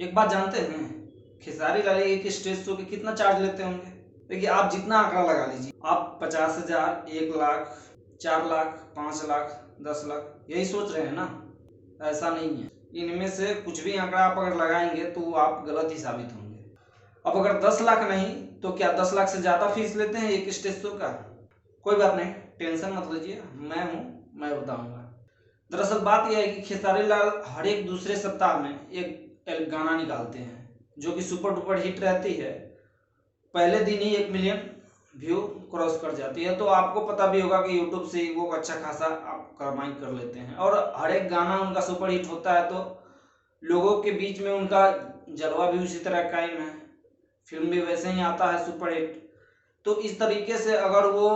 एक बात जानते हैं, खेसारी लाल एक स्टेज शो के कितना चार्ज लेते होंगे? देखिए, आप जितना आंकड़ा लगा लीजिए, आप 50,000, 1 लाख, 4 लाख, 5 लाख, 10 लाख यही सोच रहे हैं ना? ऐसा नहीं है। इनमें से कुछ भी आंकड़ा आप अगर लगाएंगे तो आप गलत ही साबित होंगे। अब अगर 10 लाख नहीं तो क्या 10 लाख से ज़्यादा फीस लेते हैं एक स्टेज शो का? कोई बात नहीं, टेंशन मत लीजिए, मैं हूँ, मैं बताऊंगा। दरअसल बात यह है कि खेसारी लाल हर एक दूसरे सप्ताह में एक गाना निकालते हैं जो कि सुपर डुपर हिट रहती है। पहले दिन ही 1 मिलियन व्यू क्रॉस कर जाती है। तो आपको पता भी होगा कि यूट्यूब से वो अच्छा खासा आप कमाई कर लेते हैं, और हर एक गाना उनका सुपर हिट होता है तो लोगों के बीच में उनका जलवा भी उसी तरह कायम है। फिल्म भी वैसे ही आता है सुपर हिट। तो इस तरीके से अगर वो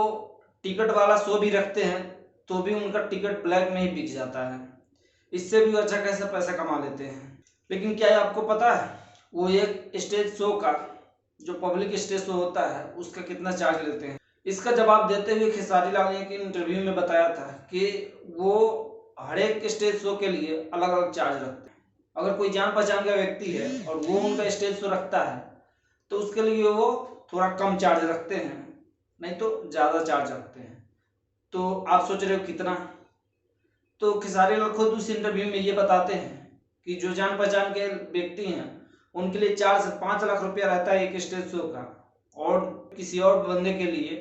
टिकट वाला शो भी रखते हैं तो भी उनका टिकट ब्लैक में ही बिक जाता है। इससे भी अच्छा कैसे पैसा कमा लेते हैं। लेकिन क्या आपको पता है वो एक स्टेज शो का, जो पब्लिक स्टेज शो होता है, उसका कितना चार्ज लेते हैं? इसका जवाब देते हुए खेसारी लाल ने एक इंटरव्यू में बताया था कि वो हर एक स्टेज शो के लिए अलग अलग चार्ज रखते हैं। अगर कोई जान पहचान का व्यक्ति है और वो उनका स्टेज शो रखता है तो उसके लिए वो थोड़ा कम चार्ज रखते हैं, नहीं तो ज़्यादा चार्ज रखते हैं। तो आप सोच रहे हो कितना? तो खेसारी लाल खुद उस इंटरव्यू में ये बताते हैं कि जो जान पहचान के व्यक्ति हैं उनके लिए 4 से 5 लाख रुपया रहता है एक स्टेज शो का, और किसी और बंदे के लिए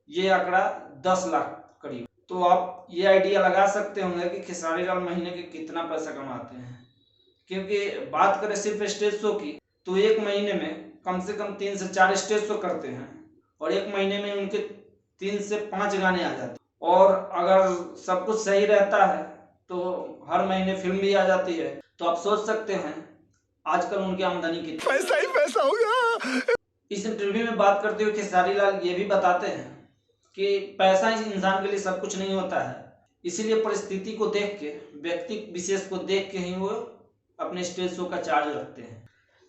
ये आंकड़ा 10 लाख करीब। तो आप ये आइडिया लगा सकते होंगे कि खेसारी लाल महीने के कितना पैसा कमाते हैं। क्योंकि बात करें सिर्फ स्टेज शो की तो एक महीने में कम से कम 3 से 4 स्टेज शो करते हैं, और एक महीने में उनके 3 से 5 गाने आ जाते हैं। और अगर सब कुछ सही रहता है तो हर महीने फिल्म भी आ जाती है। तो आप सोच सकते हैं आजकल उनकी आमदनी कितनी। पैसा ही पैसा होगा। इस इंटरव्यू में बात करते हुए खेसारी लाल ये भी बताते हैं कि पैसा इस इंसान के लिए सब कुछ नहीं होता है, इसीलिए परिस्थिति को देख के, व्यक्ति विशेष को देख के ही वो अपने स्टेज शो का चार्ज रखते हैं।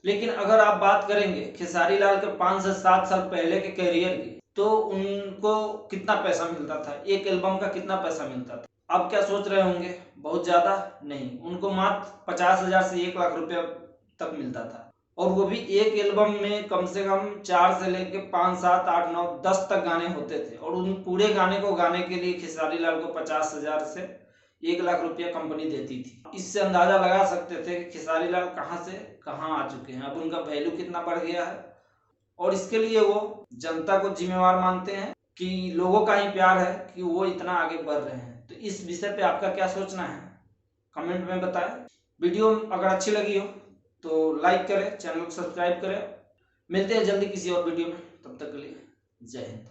लेकिन अगर आप बात करेंगे खेसारी लाल के 5 से 7 साल पहले के करियर की, तो उनको कितना पैसा मिलता था, एक एल्बम का कितना पैसा मिलता था? आप क्या सोच रहे होंगे बहुत ज़्यादा? नहीं, उनको मात्र 50,000 से 1 लाख रुपया तक मिलता था, और वो भी एक एल्बम में कम से कम 4 से लेकर 5, 7, 8, 9, 10 तक गाने होते थे, और उन पूरे गाने को गाने के लिए खेसारी लाल को 50,000 से 1 लाख रुपया कंपनी देती थी। इससे अंदाजा लगा सकते थे कि खेसारी लाल कहाँ से कहाँ आ चुके हैं, अब उनका वैल्यू कितना बढ़ गया है। और इसके लिए वो जनता को जिम्मेवार मानते हैं कि लोगों का ही प्यार है कि वो इतना आगे बढ़ रहे हैं। तो इस विषय पे आपका क्या सोचना है, कमेंट में बताएं। वीडियो अगर अच्छी लगी हो तो लाइक करें, चैनल को सब्सक्राइब करें। मिलते हैं जल्दी किसी और वीडियो में, तब तक के लिए जय हिंद।